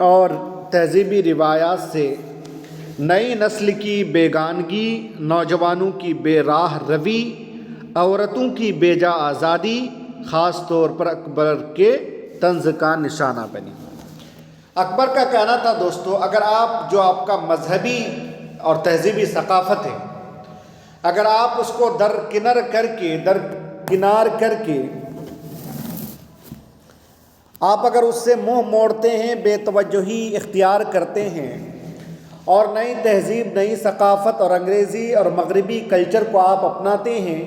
اور تہذیبی روایات سے نئی نسل کی بیگانگی، نوجوانوں کی بے راہ روی، عورتوں کی بے جا آزادی خاص طور پر اکبر کے طنز کا نشانہ بنی۔ اکبر کا کہنا تھا دوستو، اگر آپ کا مذہبی اور تہذیبی ثقافت ہے، اگر آپ اس کو درکنار کر کے آپ اگر اس سے منہ موڑتے ہیں، بے توجہی اختیار کرتے ہیں اور نئی تہذیب، نئی ثقافت اور انگریزی اور مغربی کلچر کو آپ اپناتے ہیں،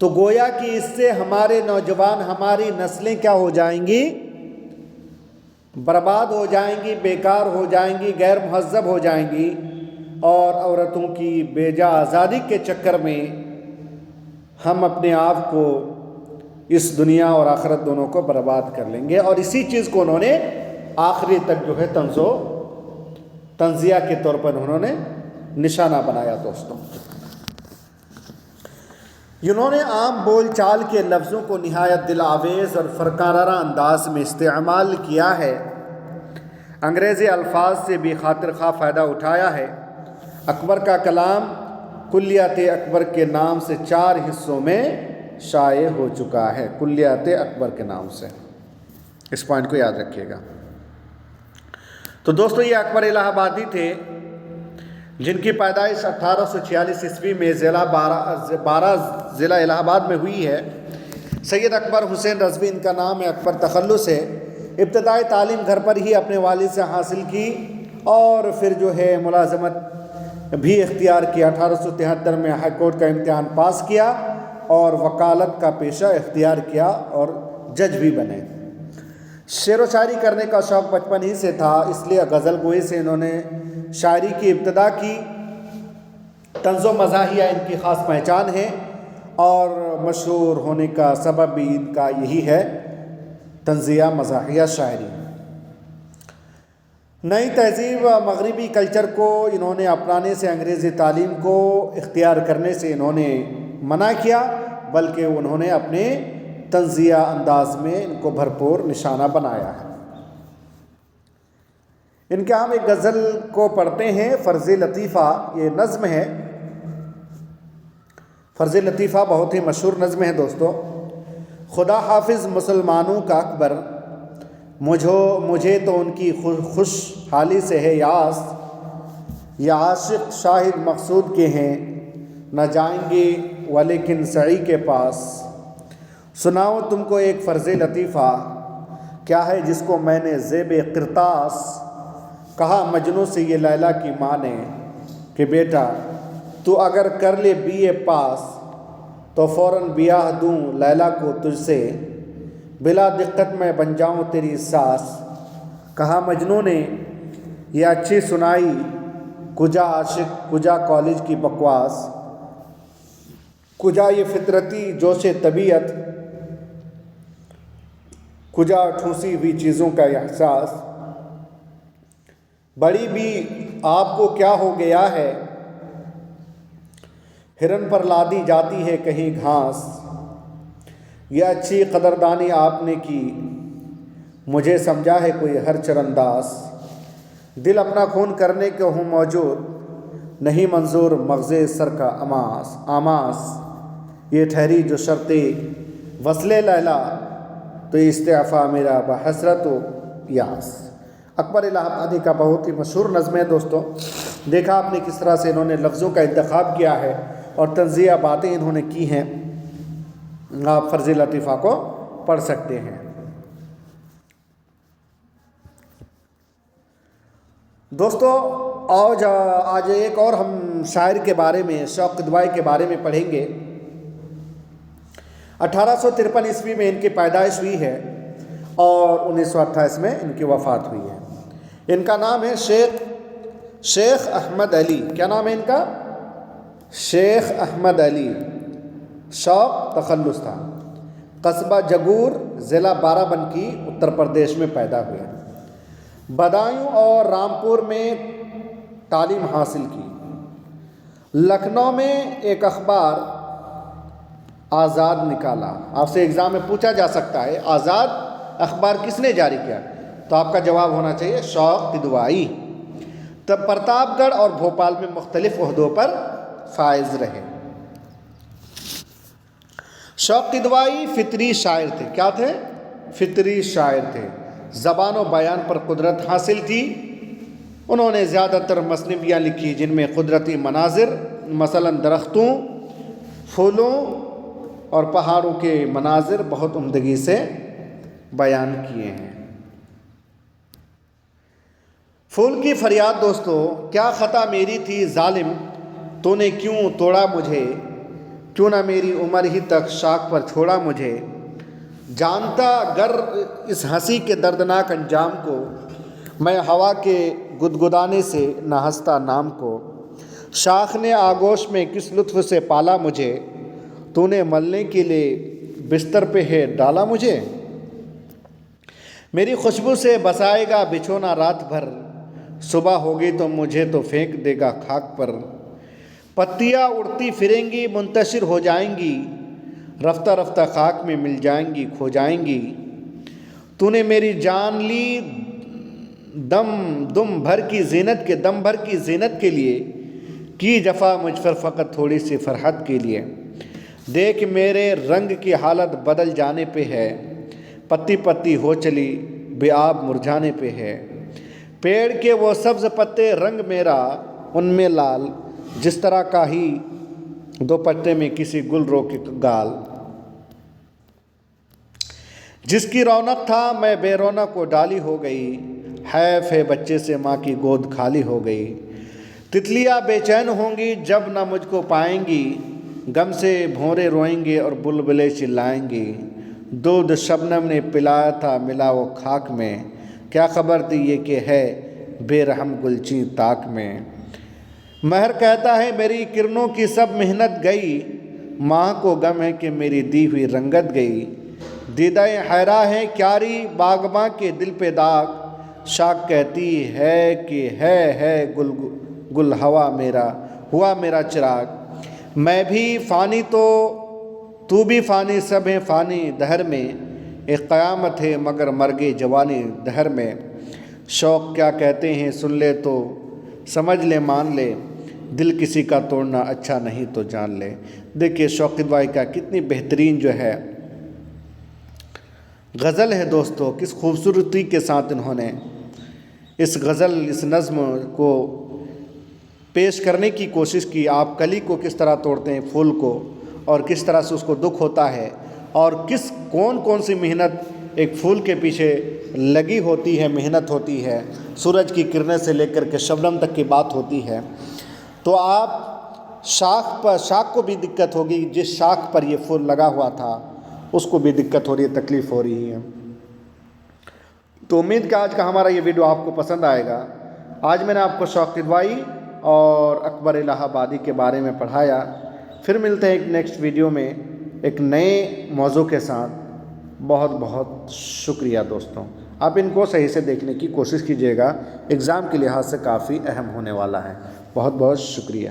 تو گویا کہ اس سے ہمارے نوجوان، ہماری نسلیں کیا ہو جائیں گی؟ برباد ہو جائیں گی، بیکار ہو جائیں گی، غیر مہذب ہو جائیں گی، اور عورتوں کی بے جا آزادی کے چکر میں ہم اپنے آپ کو، اس دنیا اور آخرت دونوں کو برباد کر لیں گے۔ اور اسی چیز کو انہوں نے آخری تک جو ہے تنزیہ کے طور پر انہوں نے نشانہ بنایا دوستوں۔ انہوں نے عام بول چال کے لفظوں کو نہایت دل آویز اور فنکارانہ انداز میں استعمال کیا ہے، انگریزی الفاظ سے بھی خاطر خواہ فائدہ اٹھایا ہے۔ اکبر کا کلام کلیات اکبر کے نام سے 4 حصوں میں شائع ہو چکا ہے، کلیات اکبر کے نام سے، اس پوائنٹ کو یاد رکھیے گا۔ تو دوستو یہ اکبر الہ آبادی تھے جن کی پیدائش 1846 عیسوی میں ضلع الہ آباد میں ہوئی ہے۔ سید اکبر حسین رضوی ان کا نام ہے، اکبر تخلص ہے۔ ابتدائی تعلیم گھر پر ہی اپنے والد سے حاصل کی اور پھر جو ہے ملازمت بھی اختیار کیا۔ 1873 میں ہائی کورٹ کا امتحان پاس کیا اور وکالت کا پیشہ اختیار کیا اور جج بھی بنے۔ شعر و شاعری کرنے کا شوق بچپن ہی سے تھا، اس لیے غزل گوئی سے انہوں نے شاعری کی ابتدا کی۔ طنز و مزاحیہ ان کی خاص پہچان ہے اور مشہور ہونے کا سبب بھی ان کا یہی ہے، طنزیہ مزاحیہ شاعری۔ نئی تہذیب، مغربی کلچر کو انہوں نے اپنانے سے، انگریزی تعلیم کو اختیار کرنے سے انہوں نے منع کیا، بلکہ انہوں نے اپنے طنزیہ انداز میں ان کو بھرپور نشانہ بنایا ہے۔ ان کے ہم ایک غزل کو پڑھتے ہیں، فرض لطیفہ، یہ نظم ہے۔ فرض لطیفہ بہت ہی مشہور نظم ہے دوستو۔ خدا حافظ مسلمانوں کا اکبر، مجھے تو ان کی خوشحالی سے ہے یاس، یہ عاشق شاہد مقصود کے ہیں، نہ جائیں گے ولیکن سعی کے پاس۔ سناؤ تم کو ایک فرض لطیفہ، کیا ہے جس کو میں نے زیب قرطاس کہا مجنوں سے یہ لیلا کی ماں نے کہ بیٹا تو اگر کر لے BA پاس تو فوراً بیاہ دوں لیلا کو تجھ سے، بلا دقت میں بن جاؤں تیری ساس۔ کہا مجنوں نے یہ اچھی سنائی، کجا عاشق کجا کالج کی بکواس، کجا یہ فطرتی جوش طبیعت، کجا ٹھوسی ہوئی چیزوں کا احساس، بڑی بھی آپ کو کیا ہو گیا ہے، ہرن پر لادی جاتی ہے کہیں گھاس، یہ اچھی قدردانی آپ نے کی، مجھے سمجھا ہے کوئی ہر چرنداز، دل اپنا خون کرنے کے ہوں موجود، نہیں منظور مغز سر کا آماس، یہ ٹھہری جو شرط وصل لیلا، تو استعفا میرا بحسرت و یاس۔ اکبر الہ آبادی کا بہت ہی مشہور نظم ہے دوستو۔ دیکھا آپ نے کس طرح سے انہوں نے لفظوں کا انتخاب کیا ہے اور طنزیہ باتیں انہوں نے کی ہیں، آپ فرض لطیفہ کو پڑھ سکتے ہیں۔ دوستو آج ایک اور ہم شاعر کے بارے میں، شوق قدوائی کے بارے میں پڑھیں گے۔ 1853 عیسوی میں ان کی پیدائش ہوئی ہے اور 1928 میں ان کی وفات ہوئی ہے۔ ان کا نام ہے شیخ احمد علی۔ کیا نام ہے ان کا؟ شیخ احمد علی۔ شوق تخلص تھا۔ قصبہ جگور، ضلع بارابنکی، اتر پردیش میں پیدا ہوئے۔ بدایوں اور رامپور میں تعلیم حاصل کی۔ لکھنؤ میں ایک اخبار آزاد نکالا۔ آپ سے ایگزام میں پوچھا جا سکتا ہے آزاد اخبار کس نے جاری کیا؟ تو آپ کا جواب ہونا چاہیے شوق قدوائی۔ تب پرتاپ گڑھ اور بھوپال میں مختلف عہدوں پر فائز رہے۔ شوق قدوائی فطری شاعر تھے۔ کیا تھے؟ فطری شاعر تھے۔ زبان و بیان پر قدرت حاصل تھی۔ انہوں نے زیادہ تر مثنویاں لکھی جن میں قدرتی مناظر، مثلاً درختوں، پھولوں اور پہاڑوں کے مناظر بہت عمدگی سے بیان کیے ہیں۔ پھول کی فریاد دوستو، کیا خطا میری تھی ظالم، تو نے کیوں توڑا مجھے، کیوں نہ میری عمر ہی تک شاخ پر چھوڑا مجھے، جانتا گر اس ہنسی کے دردناک انجام کو، میں ہوا کے گدگدانے سے نہ ہنستا نام کو، شاخ نے آغوش میں کس لطف سے پالا مجھے، تو نے ملنے کے لیے بستر پہ ہے ڈالا مجھے، میری خوشبو سے بسائے گا بچھونا رات بھر، صبح ہوگی تو مجھے تو پھینک دے گا خاک پر، پتیاں اڑتی پھریں گی منتشر ہو جائیں گی، رفتہ رفتہ خاک میں مل جائیں گی کھو جائیں گی، تو نے میری جان لی دم بھر کی زینت کے لیے، کی جفا مجھ پر فقط تھوڑی سی فرحت کے لیے، دیکھ میرے رنگ کی حالت بدل جانے پہ ہے، پتی پتی ہو چلی بے آب مرجھانے پہ ہے، پیڑ کے وہ سبز پتے رنگ میرا ان میں لال، جس طرح کا ہی دوپٹے میں کسی گل رو کے گال، جس کی رونق تھا میں بے رونق و ڈالی ہو گئی، حیف ہے بچے سے ماں کی گود خالی ہو گئی، تتلیاں بے چین ہوں گی جب نہ مجھ کو پائیں گی، غم سے بھونرے روئیں گے اور بلبلے چلائیں گی، دودھ شبنم نے پلایا تھا ملا وہ خاک میں، کیا خبر تھی یہ کہ ہے بے رحم گلچی طاق میں، مہر کہتا ہے میری کرنوں کی سب محنت گئی، ماں کو غم ہے کہ میری دی ہوئی رنگت گئی، دیدہ حیرا ہے کیاری باغباں کے دل پہ داغ، شاخ کہتی ہے کہ ہے گل ہوا میرا چراغ، میں بھی فانی تو بھی فانی، سب ہیں فانی دہر میں، ایک قیامت ہے مگر مرگے جوانی دہر میں، شوق کیا کہتے ہیں سن لے تو سمجھ لے مان لے، دل کسی کا توڑنا اچھا نہیں تو جان لے۔ دیکھیے شوق قدوائی کا کتنی بہترین جو ہے غزل ہے دوستو، کس خوبصورتی کے ساتھ انہوں نے اس غزل اس نظم کو پیش کرنے کی کوشش کی۔ آپ کلی کو کس طرح توڑتے ہیں پھول کو، اور کس طرح سے اس کو دکھ ہوتا ہے، اور کون سی محنت ایک پھول کے پیچھے لگی ہوتی ہے، محنت ہوتی ہے، سورج کی کرنیں سے لے کر کے شبنم تک کی بات ہوتی ہے۔ تو آپ شاخ کو بھی دقت ہوگی، جس شاخ پر یہ پھول لگا ہوا تھا اس کو بھی دقت ہو رہی ہے، تکلیف ہو رہی ہے۔ تو امید کہ آج کا ہمارا یہ ویڈیو آپ کو پسند آئے گا۔ آج میں نے آپ کو شوق قدوائی اور اکبر الہ آبادی کے بارے میں پڑھایا۔ پھر ملتے ہیں ایک نیکسٹ ویڈیو میں ایک نئے موضوع کے ساتھ۔ بہت بہت شکریہ دوستوں، آپ ان کو صحیح سے دیکھنے کی کوشش کیجیے گا، ایگزام کے لحاظ سے کافی اہم ہونے والا ہے۔ بہت بہت شکریہ۔